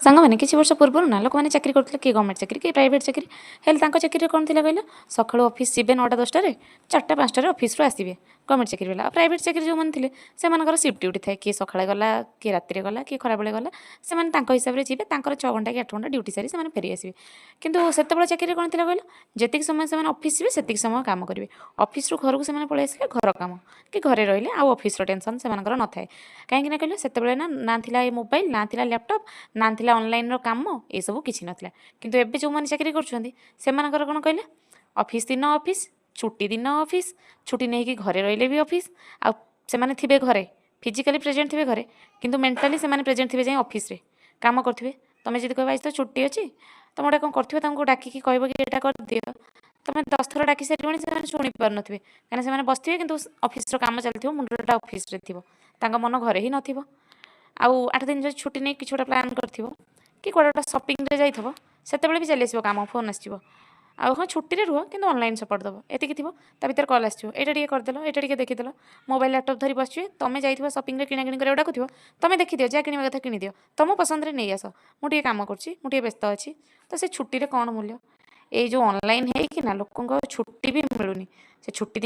ସାଙ୍ଗମାନେ କିଛି ବର୍ଷ ପୂର୍ବରୁ ନା ଲୋକମାନେ ଚାକିରି କରୁଥିଲେ, କିଏ ଗଭର୍ଣ୍ଣମେଣ୍ଟ ଚାକିରି, କିଏ ପ୍ରାଇଭେଟ୍ ଚାକିରି। ହେଲେ ତାଙ୍କ ଚାକିରିରେ କ'ଣ ଥିଲା କହିଲ, ସକାଳୁ ଅଫିସ୍ ଯିବେ 9ଟା 10ଟାରେ, 4ଟା 5ଟାରେ ଅଫିସ୍ରୁ ଆସିବେ। ଗଭର୍ଣ୍ଣମେଣ୍ଟ ଚାକିରି ହେଲା। ଆଉ ପ୍ରାଇଭେଟ୍ ଚାକିରି ଯେଉଁମାନେ ଥିଲେ ସେମାନଙ୍କର ସିଫ୍ଟ ଡ୍ୟୁଟି ଥାଏ, କିଏ ସକାଳେ ଗଲା, କିଏ ରାତିରେ ଗଲା, କିଏ ଖରାବେଳେ ଗଲା। ସେମାନେ ତାଙ୍କ ହିସାବରେ ଯିବେ, ତାଙ୍କର 6 ଘଣ୍ଟା କି 8 ଘଣ୍ଟା ଡ୍ୟୁଟି ସାରି ସେମାନେ ଫେରି ଆସିବେ। କିନ୍ତୁ ସେତେବେଳେ ଚାକିରିରେ କ'ଣ ଥିଲା କହିଲ, ଯେତିକି ସମୟ ସେମାନେ ଅଫିସ୍ ଯିବେ ସେତିକି ସମୟ କାମ କରିବେ। ଅଫିସ୍ରୁ ଘରକୁ ସେମାନେ ପଳେଇ ଆସିଲେ ଘର କାମ, କି ଘରେ ରହିଲେ ଆଉ ଅଫିସ୍ର ଟେନସନ୍ ସେମାନଙ୍କର ନଥାଏ। କାହିଁକି ନା କହିଲେ ସେତେବେଳେ ନା ଥିଲା ଏ ମୋବାଇଲ୍, ନା ଥିଲା ଲ୍ୟାପଟପ୍, ନା ଥିଲା ଅନଲାଇନ୍ର କାମ, ଏସବୁ କିଛି ନଥିଲା। କିନ୍ତୁ ଏବେ ଯେଉଁମାନେ ଚାକିରି କରୁଛନ୍ତି ସେମାନଙ୍କର କ'ଣ କହିଲେ, ଅଫିସ୍ ଦିନ ଅଫିସ୍, ଛୁଟି ଦିନ ଅଫିସ୍, ଛୁଟି ନେଇକି ଘରେ ରହିଲେ ବି ଅଫିସ୍। ଆଉ ସେମାନେ ଥିବେ ଘରେ, ଫିଜିକାଲି ପ୍ରେଜେଣ୍ଟ ଥିବେ ଘରେ, କିନ୍ତୁ ମେଣ୍ଟାଲି ସେମାନେ ପ୍ରେଜେଣ୍ଟ ଥିବେ ଯାଇ ଅଫିସ୍ରେ କାମ କରୁଥିବେ। ତୁମେ ଯଦି କହିବ ଆଜି ତ ଛୁଟି ଅଛି, ତୁମେ ଗୋଟେ କ'ଣ କରୁଥିବ, ତାଙ୍କୁ ଡାକିକି କହିବ କି ଏଇଟା କରିଦିଅ, ତୁମେ 10 ଥର ଡାକି ସାରିବଣି, ସେମାନେ ଶୁଣି ପାରୁନଥିବେ। କାହିଁକିନା ସେମାନେ ବସିଥିବେ କିନ୍ତୁ ଅଫିସ୍ର କାମ ଚାଲିଥିବ, ମୁଣ୍ଡଟା ଅଫିସ୍ରେ ଥିବ, ତାଙ୍କ ମନ ଘରେ ହିଁ ନଥିବ। ଆଉ 8 ଦିନ ଯଦି ଛୁଟି ନେଇ କିଛି ଗୋଟେ ପ୍ଲାନ୍ କରିଥିବ, କି କୁଆଡ଼େ ଗୋଟେ ସପିଂରେ ଯାଇଥିବ, ସେତେବେଳେ ବି ଚାଲି ଆସିବ କାମ, ଫୋନ୍ ଆସିଯିବ। ଆଉ ହଁ ଛୁଟିରେ ରୁହ କିନ୍ତୁ ଅନଲାଇନ୍ ସପୋର୍ଟ ଦେବ, ଏତିକି ଥିବ। ତା ଭିତରେ କଲ୍ ଆସିଯିବ, ଏଇଟା ଟିକେ କରିଦେଲ, ଏଇଟା ଟିକେ ଦେଖିଦେଲ। ମୋବାଇଲ୍ ଲ୍ୟାପଟପ୍ ଧରି ବସିଥିବେ, ତୁମେ ଯାଇଥିବ ସପିଂରେ କିଣାକିଣି କରିବାକୁ ଡାକୁଥିବ, ତୁମେ ଦେଖିଦିଅ, ଯାହା କିଣିବା କଥା କିଣିଦିଅ, ତୁମ ପସନ୍ଦରେ ନେଇ ଆସ, ମୁଁ ଟିକେ କାମ କରୁଛି, ମୁଁ ଟିକେ ବ୍ୟସ୍ତ ଅଛି। ତ ସେ ଛୁଟିରେ କ'ଣ ମୂଲ୍ୟ? ଏଇ ଯେଉଁ ଅନଲାଇନ୍ ହେଇକି ନା ଲୋକଙ୍କ ଛୁଟି ବି ମିଳୁନି। ସେ ଛୁଟି